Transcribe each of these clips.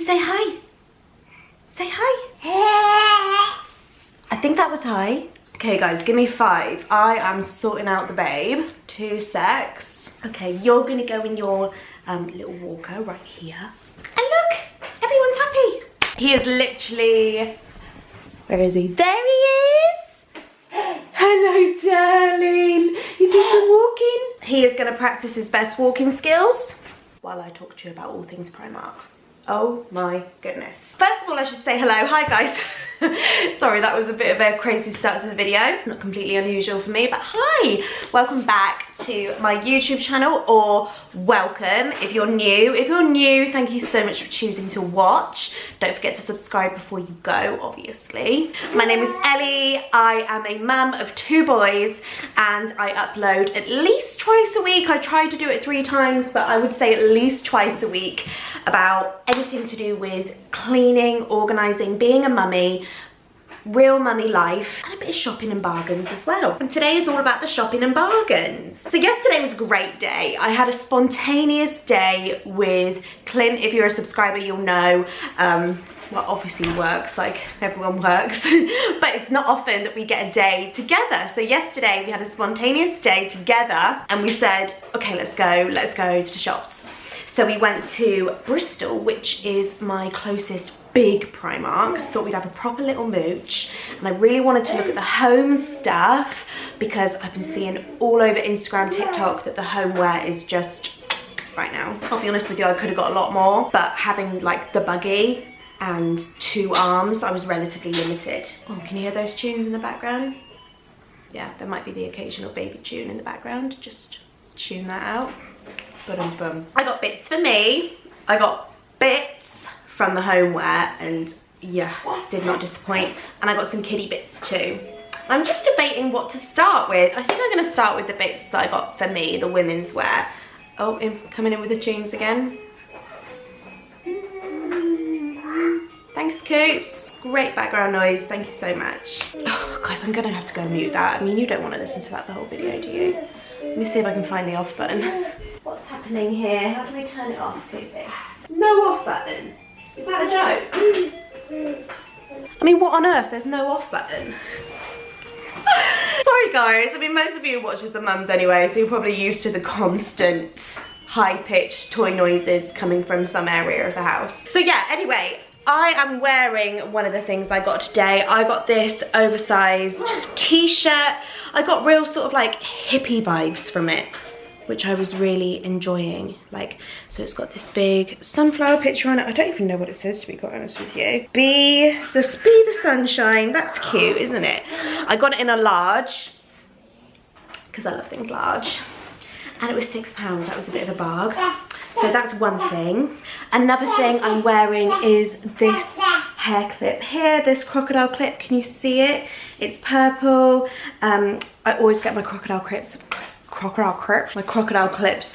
say hi. Say hi. I think that was hi. Okay guys, give me 5. I am sorting out the babe. 2 secs. Okay, you're gonna go in your little walker right here. And look, everyone's happy. He is literally, where is he? There he is. Hello, darling. You did some walking? He is gonna practice his best walking skills while I talk to you about all things Primark. Oh my goodness. First of all, I should say hello. Hi guys. Sorry, that was a bit of a crazy start to the video. Not completely unusual for me, but hi. Welcome back to my YouTube channel, or welcome if you're new. If you're new, thank you so much for choosing to watch. Don't forget to subscribe before you go, obviously. My name is Ellie. I am a mum of 2 boys and I upload at least twice a week. I tried to do it 3 times, but I would say at least twice a week about anything to do with cleaning, organising, being a mummy, real mummy life, and a bit of shopping and bargains as well. And today is all about the shopping and bargains. So yesterday was a great day. I had a spontaneous day with Clint. If you're a subscriber, you'll know. Well, obviously works, like everyone works, but it's not often that we get a day together. So yesterday we had a spontaneous day together and we said, okay, let's go to the shops. So we went to Bristol, which is my closest big Primark. I thought we'd have a proper little mooch, and I really wanted to look at the home stuff because I've been seeing all over Instagram, TikTok that the homeware is just right now. I'll be honest with you, I could have got a lot more, but having like the buggy and 2 arms, I was relatively limited. Oh, can you hear those tunes in the background? Yeah, there might be the occasional baby tune in the background. Just tune that out. Ba-dum-bum. I got bits for me. I got bits from the homeware, and yeah, did not disappoint. And I got some kiddie bits too. I'm just debating what to start with. I think I'm going to start with the bits that I got for me, the women's wear. Oh, coming in with the tunes again. Thanks, Coops. Great background noise. Thank you so much. Oh, guys, I'm going to have to go mute that. I mean, you don't want to listen to that the whole video, do you? Let me see if I can find the off button. What's happening here? How do we turn it off, baby? No off button. Is that a joke? I mean, what on earth? There's no off button. Sorry guys, I mean, most of you watch as mums anyway, so you're probably used to the constant high-pitched toy noises coming from some area of the house. So yeah, anyway, I am wearing one of the things I got today. I got this oversized t-shirt. I got real sort of like hippie vibes from it, which I was really enjoying. Like, so it's got this big sunflower picture on it. I don't even know what it says, to be quite honest with you. Be the sunshine. That's cute, isn't it? I got it in a large, because I love things large. And it was £6. That was a bit of a bargain. So that's one thing. Another thing I'm wearing is this hair clip here, this crocodile clip. Can you see it? It's purple. I always get my crocodile clips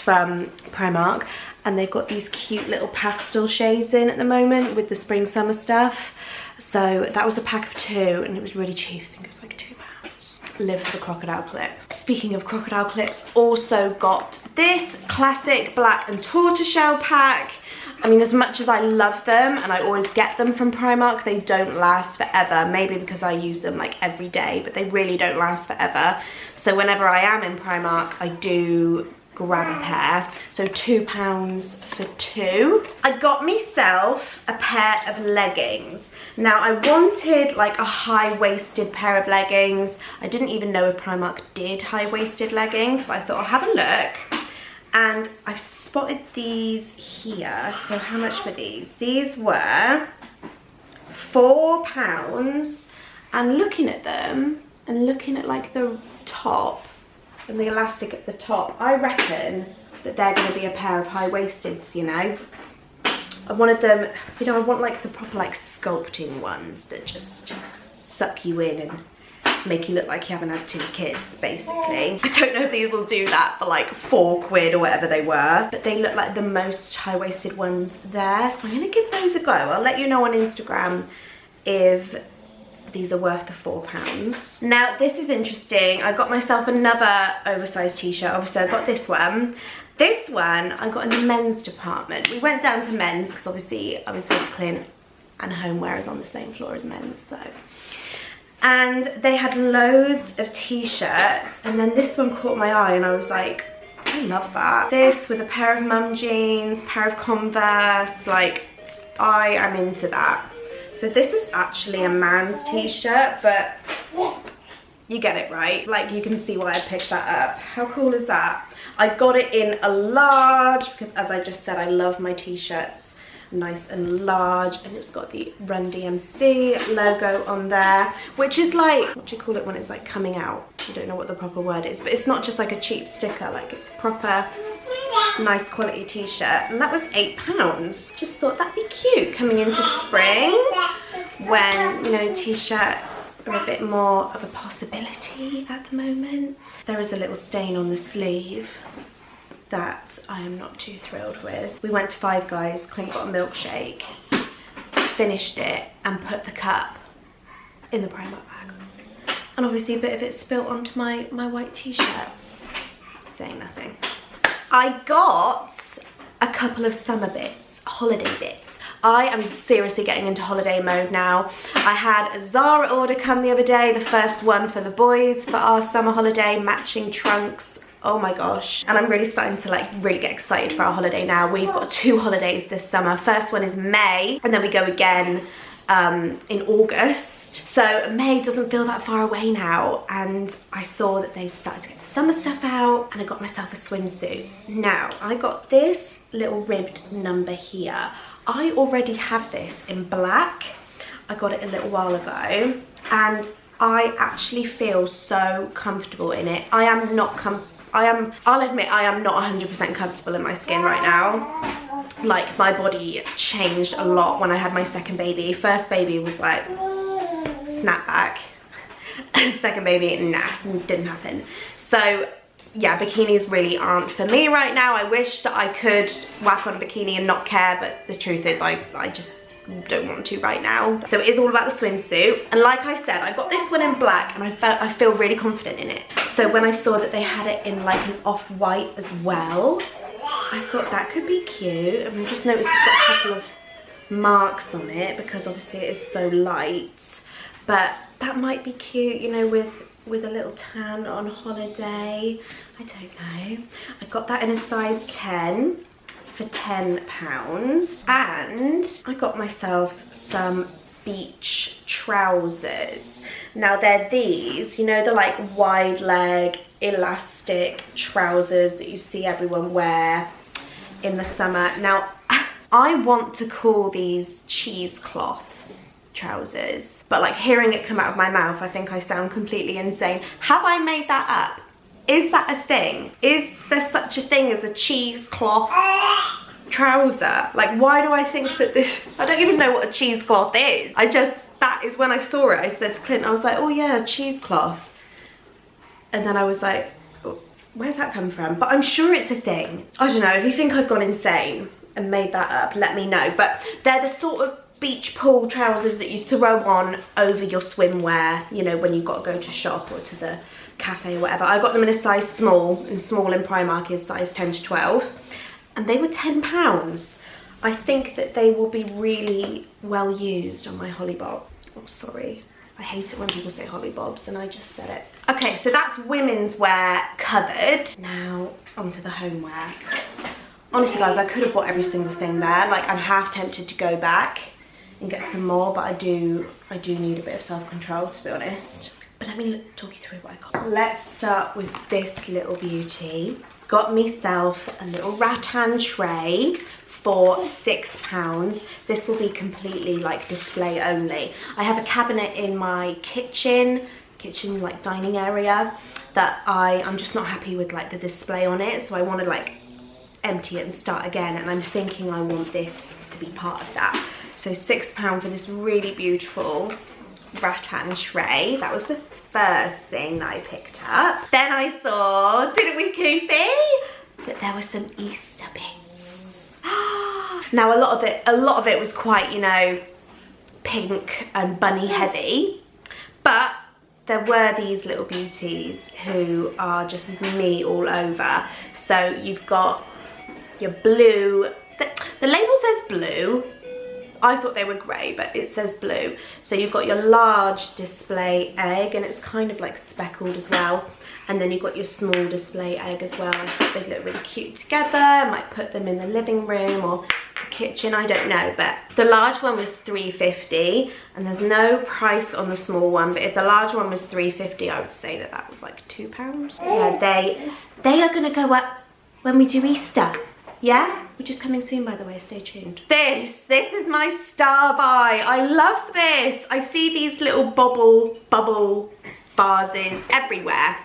from Primark, and they've got these cute little pastel shades in at the moment with the spring summer stuff. So that was a pack of 2 and it was really cheap. I think it was like £2. Live for the crocodile clip. Speaking of crocodile clips, also got this classic black and tortoiseshell pack. I mean, as much as I love them and I always get them from Primark, they don't last forever. Maybe because I use them like every day, but they really don't last forever. So whenever I am in Primark, I do grab a pair. So £2 for 2. I got myself a pair of leggings. Now I wanted like a high-waisted pair of leggings. I didn't even know if Primark did high-waisted leggings, but I thought I'll have a look. And I spotted these here. So how much were these? These were £4. And looking at them and looking at like the top and the elastic at the top, I reckon that they're going to be a pair of high-waisteds, you know. I wanted them, you know, I want like the proper like sculpting ones that just suck you in and make you look like you haven't had 2 kids, basically. I don't know if these will do that for like £4 or whatever they were, but they look like the most high-waisted ones there. So I'm going to give those a go. I'll let you know on Instagram if these are worth the £4. Now this is interesting. I got myself another oversized t-shirt. Obviously I got this one, This one I got in the men's department. We went down to men's because obviously I was with Clint and homeware is on the same floor as men's, so. And they had loads of t-shirts, and then this one caught my eye and I was like, I love that. This with a pair of mum jeans, pair of Converse, like I am into that. So this is actually a man's t-shirt, but you get it, right? Like you can see why I picked that up. How cool is that? I got it in a large because, as I just said, I love my t-shirts nice and large, and it's got the Run DMC logo on there, which is like, what do you call it when it's like coming out? I don't know what the proper word is, but it's not just like a cheap sticker, like it's a proper nice quality t-shirt, and that was £8. Just thought that'd be cute coming into spring when, you know, t-shirts are a bit more of a possibility at the moment. There is a little stain on the sleeve that I am not too thrilled with. We went to Five Guys, Clint got a milkshake, finished it and put the cup in the Primark bag. And obviously a bit of it spilt onto my white t-shirt. Saying nothing. I got a couple of summer bits, holiday bits. I am seriously getting into holiday mode now. I had a Zara order come the other day, the first one for the boys for our summer holiday, matching trunks. Oh my gosh. And I'm really starting to like really get excited for our holiday now. We've got 2 holidays this summer. First one is May, and then we go again in August. So May doesn't feel that far away now, and I saw that they've started to get the summer stuff out, and I got myself a swimsuit. Now, I got this little ribbed number here. I already have this in black. I got it a little while ago, and I actually feel so comfortable in it. I'll admit I am not 100% comfortable in my skin right now. Like, my body changed a lot when I had my second baby. First baby was like, snapback. Second baby, nah, didn't happen. So yeah, bikinis really aren't for me right now. I wish that I could whack on a bikini and not care, but the truth is I just don't want to right now. So it is all about the swimsuit, and like I said, I got this one in black and I feel really confident in it. So when I saw that they had it in like an off-white as well, I thought that could be cute. And I just noticed it's got a couple of marks on it because obviously it is so light, but that might be cute, you know, with a little tan on holiday. I don't know. I got that in a size 10 for £10, and I got myself some beach trousers. Now they're these, you know, they're like wide leg elastic trousers that you see everyone wear in the summer. Now I want to call these cheesecloth trousers, but like hearing it come out of my mouth, I think I sound completely insane. Have I made that up? Is that a thing? Is there such a thing as a cheesecloth trouser? Like, why do I think that this, I don't even know what a cheesecloth is. That is when I saw it, I said to Clint, I was like, oh yeah, cheesecloth. And then I was like, oh, where's that come from? But I'm sure it's a thing. I don't know, if you think I've gone insane and made that up, let me know. But they're the sort of beach pool trousers that you throw on over your swimwear, you know, when you've got to go to shop or to the cafe or whatever. I got them in a size small, and small in Primark is size 10 to 12, and they were £10. I think that they will be really well used on my holly bob. Oh, sorry. I hate it when people say holly bobs, and I just said it. Okay, so that's women's wear covered. Now, onto the homeware. Honestly, guys, I could have bought every single thing there. Like, I'm half tempted to go back and get some more, but I do need a bit of self-control, to be honest. But let me talk you through what I got. Let's start with this little beauty. Got myself a little rattan tray for £6. This will be completely like display only. I have a cabinet in my kitchen like dining area that I'm just not happy with like the display on it, so I want to like empty it and start again, and I'm thinking I want this to be part of that. So £6 for this really beautiful rattan tray. That was the first thing that I picked up. Then I saw, didn't we, Koopy, that there were some Easter bits. Now a lot of it was quite, you know, pink and bunny heavy, but there were these little beauties who are just me all over. So you've got your blue, the label says blue. I thought they were grey, but it says blue. So you've got your large display egg, and it's kind of like speckled as well. And then you've got your small display egg as well. I thought they look really cute together. I might put them in the living room or the kitchen, I don't know. But the large one was $3.50, and there's no price on the small one. But if the large one was $3.50, I would say that that was like £2. Yeah, they are gonna go up when we do Easter. Yeah, which is coming soon, by the way, stay tuned. This is my star buy. I love this. I see these little bubble vases everywhere.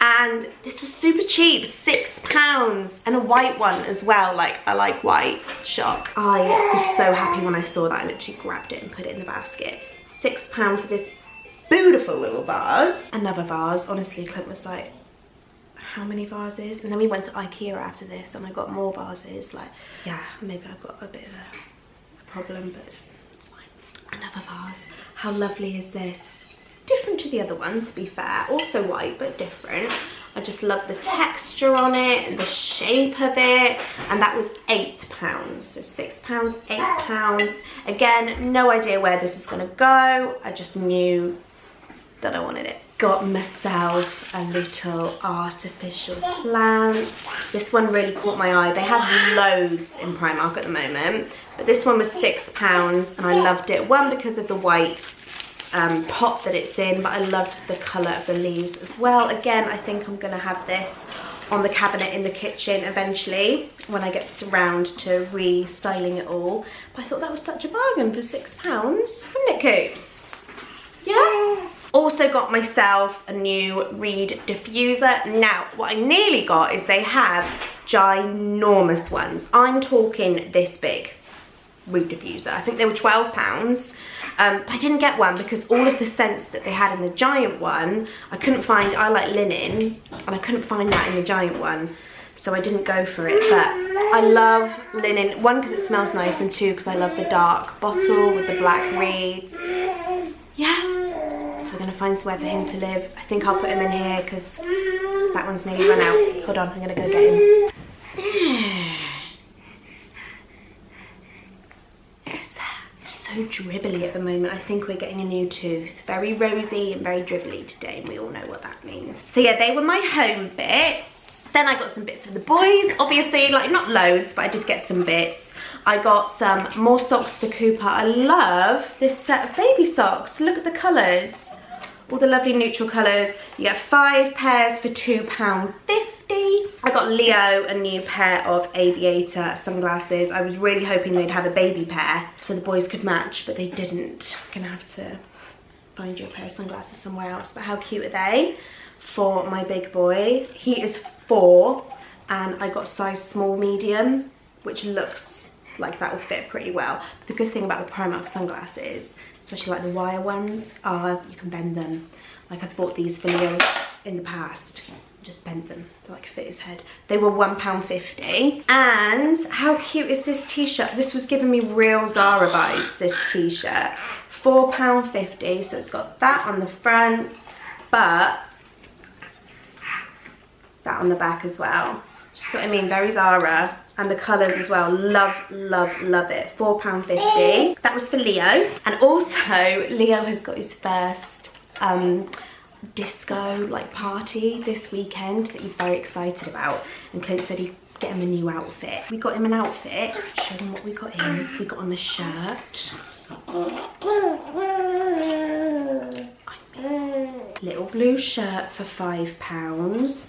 And this was super cheap, £6, and a white one as well. Like, I like white, shock. I was so happy when I saw that. I literally grabbed it and put it in the basket. £6 for this beautiful little vase. Another vase, honestly, Clint was like, how many vases? And then we went to IKEA after this and I got more vases. Like, yeah, maybe I've got a bit of a problem, but it's fine. Another vase. How lovely is this? Different to the other one, to be fair. Also white, but different. I just love the texture on it and the shape of it. And that was £8. So £6, £8. Again, no idea where this is gonna go. I just knew that I wanted it. Got myself a little artificial plant. This one really caught my eye. They have loads in Primark at the moment, but this one was £6 and I loved it. One, because of the white pot that it's in, but I loved the colour of the leaves as well. Again, I think I'm gonna have this on the cabinet in the kitchen eventually when I get around to restyling it all. But I thought that was such a bargain for £6, wasn't it, Coops? Yeah. Also got myself a new Reed diffuser. Now, what I nearly got is they have ginormous ones. I'm talking this big Reed diffuser. I think they were £12. But I didn't get one because all of the scents that they had in the giant one, I couldn't find. I like linen, and I couldn't find that in the giant one. So I didn't go for it, but I love linen. One, because it smells nice, and two, because I love the dark bottle with the black reeds. Yeah. So we're gonna find somewhere for him to live. I think I'll put him in here because that one's nearly run out. Hold on, I'm gonna go get him. Who's that? So dribbly at the moment. I think we're getting a new tooth. Very rosy and very dribbly today, and we all know what that means. So yeah, they were my home bits. Then I got some bits for the boys. Obviously, like not loads, but I did get some bits. I got some more socks for Cooper. I love this set of baby socks. Look at the colours. All the lovely neutral colours. You get 5 pairs for £2.50. I got Leo a new pair of Aviator sunglasses. I was really hoping they'd have a baby pair so the boys could match, but they didn't. I'm gonna have to find you a pair of sunglasses somewhere else. But how cute are they? For my big boy. He is 4 and I got size small medium, which looks like that will fit pretty well. The good thing about the Primark sunglasses, especially like the wire ones, are you can bend them. Like I've bought these for Leo in the past, just bent them to like fit his head. They were £1.50. And how cute is this t-shirt? This was giving me real Zara vibes, this t-shirt. £4.50, so it's got that on the front, but that on the back as well. Just what I mean, very Zara. And the colours as well, love, love, love it. £4.50. That was for Leo. And also, Leo has got his first disco like party this weekend that he's very excited about. And Clint said he'd get him a new outfit. We got him an outfit. Show him what we got him. We got him a shirt. Little blue shirt for £5.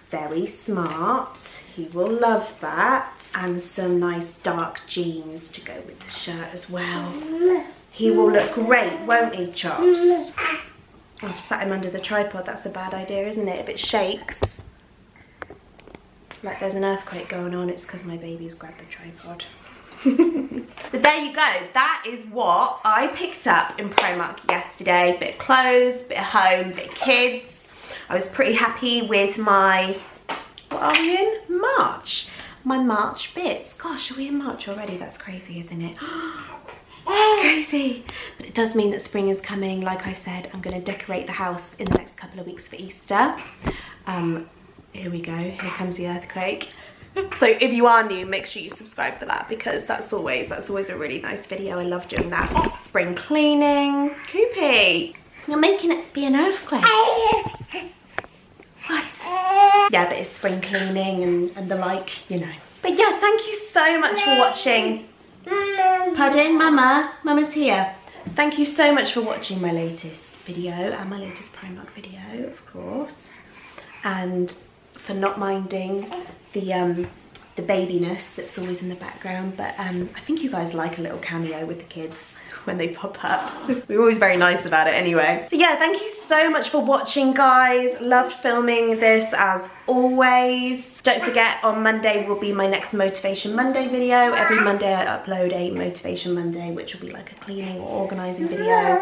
Very smart, he will love that. And some nice dark jeans to go with the shirt as well. He will look great, won't he, Chops? I've sat him under the tripod. That's a bad idea, isn't it? If it shakes like there's an earthquake going on, it's because my baby's grabbed the tripod. So there you go, that is what I picked up in Primark yesterday. Bit of clothes, bit of home, bit of kids. I was pretty happy with my, what are we in? March. My March bits. Gosh, are we in March already? That's crazy, isn't it? It's crazy. But it does mean that spring is coming. Like I said, I'm going to decorate the house in the next couple of weeks for Easter. Here we go. Here comes the earthquake. So if you are new, make sure you subscribe for that, because that's always a really nice video. I love doing that. Spring cleaning. Koopy, you're making it be an earthquake. What? Yeah, but it's spring cleaning and the like, you know. But yeah, thank you so much for watching. Pardon, Mama? Mama's here. Thank you so much for watching my latest video and my latest Primark video, of course. And for not minding the babiness that's always in the background. But I think you guys like a little cameo with the kids when they pop up. We're always very nice about it anyway. So yeah, thank you so much for watching, guys. Loved filming this as always. Don't forget, on Monday will be my next Motivation Monday video. Every Monday I upload a Motivation Monday, which will be like a cleaning or organising video,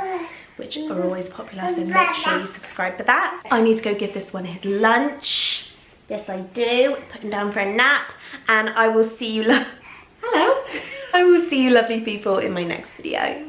which are always popular, so make sure you subscribe for that. I need to go give this one his lunch. Yes, I do. Put him down for a nap, and I will see you. Hello. I will see you lovely people in my next video.